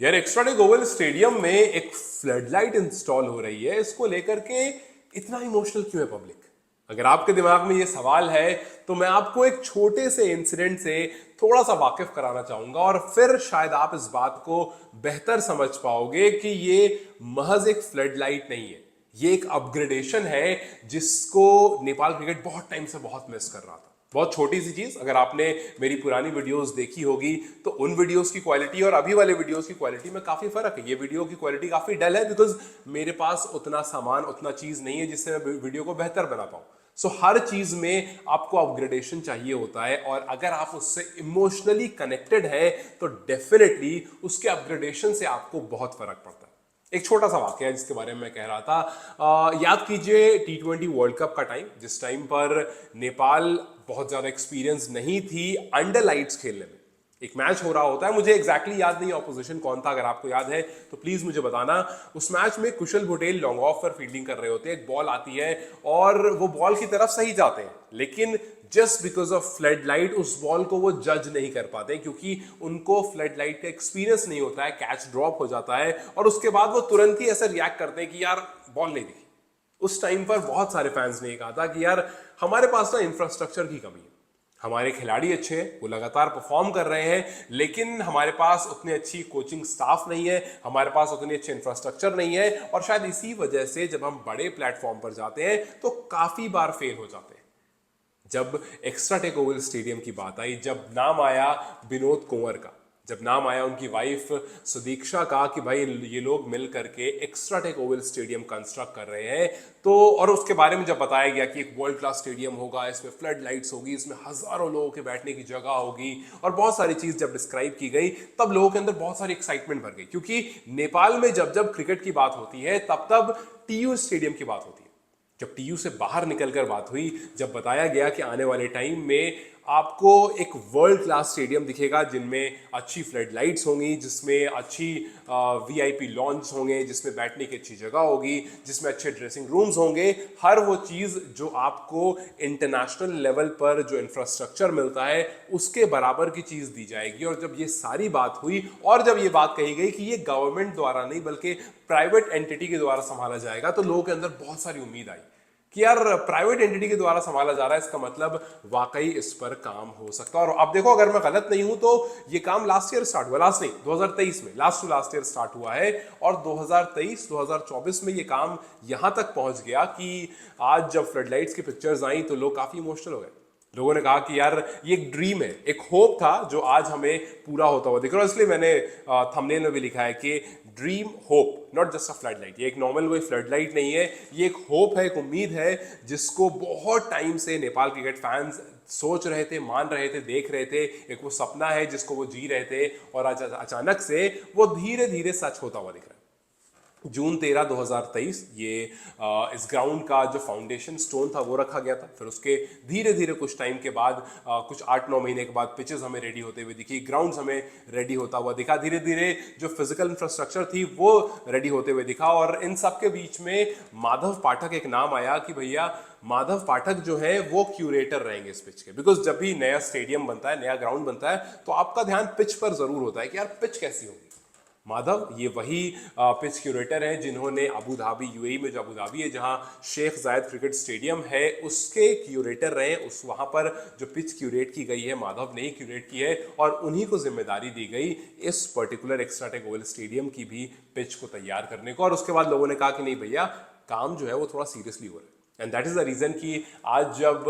यार extra Oval stadium में एक फ्लडलाइट इंस्टॉल हो रही है, इसको लेकर के इतना इमोशनल क्यों है पब्लिक? अगर आपके दिमाग में ये सवाल है तो मैं आपको एक छोटे से इंसिडेंट से थोड़ा सा वाकिफ कराना चाहूंगा और फिर शायद आप इस बात को बेहतर समझ पाओगे कि ये महज एक फ्लडलाइट नहीं है, ये एक अपग्रेडेशन है जिसको नेपाल क्रिकेट बहुत टाइम से बहुत मिस कर रहा था। बहुत छोटी सी चीज, अगर आपने मेरी पुरानी वीडियोस देखी होगी तो उन वीडियोस की क्वालिटी और अभी वाले वीडियोस की क्वालिटी में काफी फर्क है। ये वीडियो की क्वालिटी काफी डल है बिकॉज मेरे पास उतना सामान, उतना चीज नहीं है जिससे मैं वीडियो को बेहतर बना पाऊं। सो हर चीज में आपको अपग्रेडेशन चाहिए होता है और अगर आप उससे इमोशनली कनेक्टेड है तो डेफिनेटली उसके अपग्रेडेशन से आपको बहुत फर्क पड़ता है। एक छोटा सा वाक्य है जिसके बारे में मैं कह रहा था। याद कीजिए T20 वर्ल्ड कप का टाइम, जिस टाइम पर नेपाल बहुत ज्यादा एक्सपीरियंस नहीं थी अंडर लाइट्स खेलने में। एक मैच हो रहा होता है, मुझे एग्जैक्टली याद नहीं ऑपोजिशन कौन था, अगर आपको याद है तो प्लीज मुझे बताना। उस मैच में कुशल भुटेल लॉन्ग ऑफ पर फील्डिंग कर रहे होते हैं, एक बॉल आती है और वो बॉल की तरफ सही जाते हैं, लेकिन just because of flood light उस बॉल को वो जज नहीं कर पाते क्योंकि उनको फ्लड लाइट का एक्सपीरियंस नहीं होता है। कैच ड्रॉप हो जाता है और उसके बाद वो तुरंत ही ऐसे रिएक्ट करते हैं कि यार बॉल नहीं दिखी। उस टाइम पर बहुत सारे फैंस ने कहा था कि यार हमारे पास ना इंफ्रास्ट्रक्चर की कमी है, हमारे खिलाड़ी अच्छे हैं, वो लगातार परफॉर्म कर रहे हैं, लेकिन हमारे पास उतनी अच्छी कोचिंग स्टाफ नहीं है, हमारे पास उतनी अच्छी इंफ्रास्ट्रक्चर नहीं है और शायद इसी वजह से जब हम बड़े प्लेटफॉर्म पर जाते हैं तो काफी बार फेल हो जाते हैं। जब एक्स्ट्रा टेक ओवल स्टेडियम की बात आई, जब नाम आया विनोद कुंवर का, जब नाम आया उनकी वाइफ सुदीक्षा का कि भाई ये लोग मिल करके extra tech oval stadium construct कर रहे हैं, तो और उसके बारे में जब बताया गया कि एक वर्ल्ड क्लास स्टेडियम होगा, इसमें फ्लड लाइट्स होगी, इसमें हजारों लोगों के बैठने की जगह होगी और बहुत सारी चीज जब डिस्क्राइब की गई, तब लोगों के अंदर बहुत सारी एक्साइटमेंट भर गई। क्योंकि नेपाल में जब जब क्रिकेट की बात होती है तब तब टीयू स्टेडियम की बात होती है। जब टीयू से बाहर निकलकर बात हुई, जब बताया गया कि आने वाले टाइम में आपको एक वर्ल्ड क्लास स्टेडियम दिखेगा जिनमें अच्छी फ्लड लाइट्स होंगी, जिसमें अच्छी वीआईपी लॉन्च होंगे, जिसमें बैठने की अच्छी जगह होगी, जिसमें अच्छे ड्रेसिंग रूम्स होंगे, हर वो चीज़ जो आपको इंटरनेशनल लेवल पर जो इंफ्रास्ट्रक्चर मिलता है उसके बराबर की चीज़ दी जाएगी। और जब ये सारी बात हुई और जब ये बात कही गई कि ये गवर्नमेंट द्वारा नहीं बल्कि प्राइवेट एंटिटी के द्वारा संभाला जाएगा, तो लोगों के अंदर बहुत सारी उम्मीद आई कि यार प्राइवेट एंटिटी के द्वारा संभाला जा रहा है, इसका मतलब वाकई इस पर काम हो सकता है। और अब देखो, अगर मैं गलत नहीं हूं तो ये काम लास्ट ईयर स्टार्ट हुआ, लास्ट नहीं 2023 में, last to last year start हुआ है और 2023-2024 में ये काम यहां तक पहुंच गया कि आज जब फ्लडलाइट्स की पिक्चर्स आई तो लोग काफी इमोशनल हो गए। लोगों ने कहा कि यार ये एक ड्रीम है, एक होप था जो आज हमें पूरा होता हुआ दिख रहा है। इसलिए मैंने थंबनेल में भी लिखा है कि dream hope, not just a flood light. ये एक नॉर्मल कोई फ्लड लाइट नहीं है, ये एक होप है, एक उम्मीद है जिसको बहुत टाइम से नेपाल क्रिकेट फैंस सोच रहे थे, मान रहे थे, देख रहे थे। एक वो सपना है जिसको वो जी रहे थे और आज अचानक से वो धीरे धीरे सच होता हुआ दिख रहा है। जून 13 2023 ये इस ग्राउंड का जो फाउंडेशन स्टोन था वो रखा गया था। फिर उसके धीरे धीरे कुछ टाइम के बाद, कुछ 8-9 महीने के बाद पिचेस हमें रेडी होते हुए दिखी, ग्राउंड्स हमें रेडी होता हुआ दिखा, धीरे धीरे जो फिजिकल इंफ्रास्ट्रक्चर थी वो रेडी होते हुए दिखा। और इन सब के बीच में माधव पाठक एक नाम आया कि भैया माधव पाठक जो है वो क्यूरेटर रहेंगे इस पिच के। बिकॉज जब भी नया स्टेडियम बनता है, नया ग्राउंड बनता है, तो आपका ध्यान पिच पर जरूर होता है कि यार पिच कैसी होगी। माधव ये वही पिच क्यूरेटर हैं जिन्होंने अबू धाबी, यूएई में जो अबू धाबी है जहां शेख जायद क्रिकेट स्टेडियम है, उसके क्यूरेटर रहे। उस वहां पर जो पिच क्यूरेट की गई है माधव ने ही क्यूरेट की है और उन्हीं को जिम्मेदारी दी गई इस particular extra tech oval stadium की भी पिच को तैयार करने को। और उसके बाद लोगों ने कहा कि नहीं भैया, काम जो है वो थोड़ा सीरियसली हो रहा है। And that is the reason कि आज जब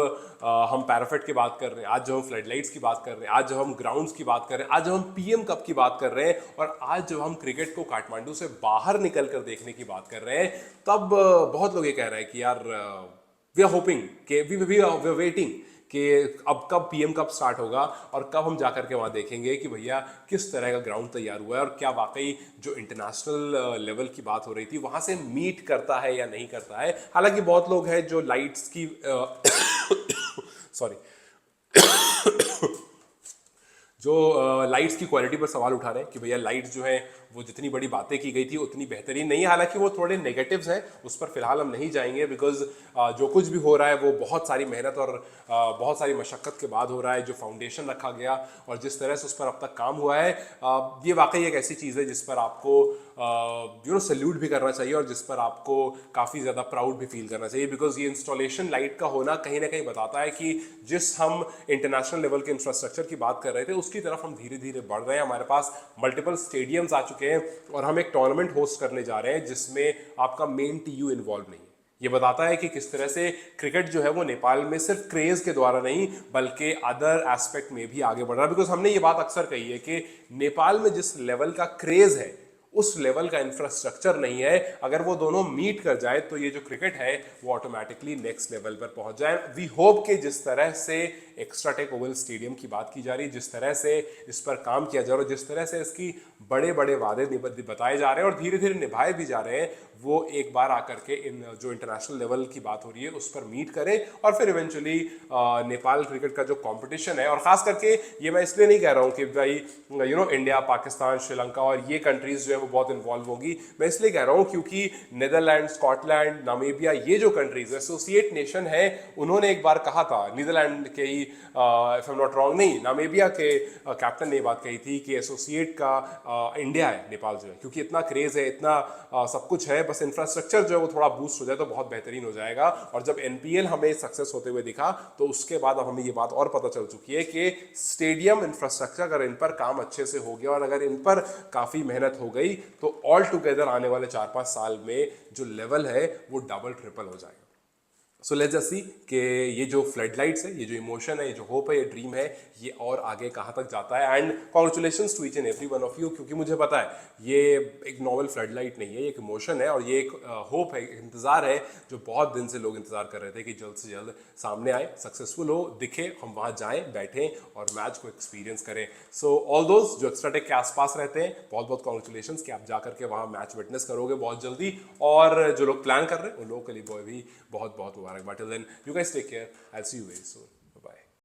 हम पैराफेट की बात कर रहे हैं, आज जब हम फ्लडलाइट्स की बात कर रहे हैं, आज जब हम ग्राउंड्स की बात कर रहे हैं, आज जब हम पीएम कप की बात कर रहे हैं और आज जब हम क्रिकेट को काठमांडू से बाहर निकल कर देखने की बात कर रहे हैं, तब बहुत लोग ये कह रहे हैं कि यार वी आर होपिंग कि वी आर वेटिंग कि अब कब पीएम कप स्टार्ट होगा और कब हम जाकर के वहाँ देखेंगे कि भैया किस तरह का ग्राउंड तैयार हुआ है और क्या वाकई जो इंटरनेशनल लेवल की बात हो रही थी वहाँ से मीट करता है या नहीं करता है। हालांकि बहुत लोग हैं जो लाइट्स की सॉरी जो लाइट्स की क्वालिटी पर सवाल उठा रहे हैं कि भैया लाइट्स जो है वो जितनी बड़ी बातें की गई थी उतनी बेहतरीन नहीं है, हालांकि वो थोड़े नेगेटिव्स हैं, उस पर फिलहाल हम नहीं जाएंगे बिकॉज जो कुछ भी हो रहा है वो बहुत सारी मेहनत और बहुत सारी मशक्क़त के बाद हो रहा है। जो फाउंडेशन रखा गया और जिस तरह से उस पर अब तक काम हुआ है, ये वाकई एक ऐसी चीज़ है जिस पर आपको सल्यूट भी करना चाहिए और जिस पर आपको काफ़ी ज़्यादा प्राउड भी फील करना चाहिए, बिकॉज ये इंस्टॉलेशन लाइट का होना कहीं ना कहीं बताता है कि जिस हम इंटरनेशनल लेवल के इंफ्रास्ट्रक्चर की बात कर रहे थे उसकी तरफ हम धीरे धीरे बढ़ रहे हैं। हमारे पास मल्टीपल स्टेडियम्स आ चुके हैं और हम एक टूर्नामेंट होस्ट करने जा रहे हैं जिसमें आपका मेन टीयू इन्वॉल्व नहीं है। ये बताता है कि किस तरह से क्रिकेट जो है वो नेपाल में सिर्फ क्रेज के द्वारा नहीं बल्कि अदर एस्पेक्ट में भी आगे बढ़ रहा है। बिकॉज हमने ये बात अक्सर कही है कि नेपाल में जिस लेवल का क्रेज है उस लेवल का इंफ्रास्ट्रक्चर नहीं है। अगर वो दोनों मीट कर जाए तो ये जो क्रिकेट है वो ऑटोमेटिकली नेक्स्ट लेवल पर पहुंच जाए। वी होप कि जिस तरह से एक्स्ट्रा टेक ओवल स्टेडियम की बात की जा रही है, जिस तरह से इस पर काम किया जा रहा है, जिस तरह से इसकी बड़े बड़े वादे बताए जा रहे हैं और धीरे धीरे निभाए भी जा रहे हैं, वो एक बार आकर के इन जो इंटरनेशनल लेवल की बात हो रही है उस पर मीट करे और फिर इवेंचुअली नेपाल क्रिकेट का जो कंपटीशन है, और खास करके ये मैं इसलिए नहीं कह रहा हूँ कि भाई इंडिया, पाकिस्तान, श्रीलंका और ये कंट्रीज जो है वो बहुत इन्वॉल्व होगी, मैं इसलिए कह रहा हूँ क्योंकि नीदरलैंड, स्कॉटलैंड, नामीबिया, ये जो कंट्रीज एसोसिएट नेशन है, उन्होंने एक बार कहा था, नीदरलैंड के ही if I am not wrong, नहीं नामीबिया के कैप्टन ने ये बात कही थी कि एसोसिएट का इंडिया है नेपाल जो है, क्योंकि इतना क्रेज है, इतना सब कुछ है, बस इंफ्रास्ट्रक्चर जो है वो थोड़ा बूस्ट हो जाए तो बहुत बेहतरीन हो जाएगा। और जब एनपीएल हमें सक्सेस होते हुए दिखा तो उसके बाद अब हमें ये बात और पता चल चुकी है कि स्टेडियम इंफ्रास्ट्रक्चर अगर इन पर काम अच्छे से हो गया और अगर इन पर काफ़ी मेहनत हो गई तो ऑल टुगेदर आने वाले 4-5 साल में जो लेवल है वो डबल ट्रिपल हो जाएगा। सो लेट्स जस्ट सी कि ये जो फ्लड लाइट्स है, ये जो इमोशन है, ये जो होप है, ये ड्रीम है, ये और आगे कहाँ तक जाता है। And congratulations to each and every one of you, क्योंकि मुझे पता है ये एक नॉर्मल फ्लड लाइट नहीं है, ये एक इमोशन है और ये एक होप है, एक इंतज़ार है जो बहुत दिन से लोग इंतज़ार कर रहे थे कि जल्द से जल्द सामने आए, सक्सेसफुल हो, दिखे, हम वहाँ जाएँ, बैठें और मैच को एक्सपीरियंस करें। सो ऑल दोज जो एक्स्ट्रा टेक के आसपास रहते हैं, बहुत बहुत कॉन्ग्रेचुलेशंस कि आप जा करके वहाँ मैच विटनेस करोगे बहुत जल्दी, और जो लोग प्लान कर रहे हैं उन लोगों के लिए भी बहुत बहुत मुबारकबाद। Till then, you guys take care. I'll see you very soon.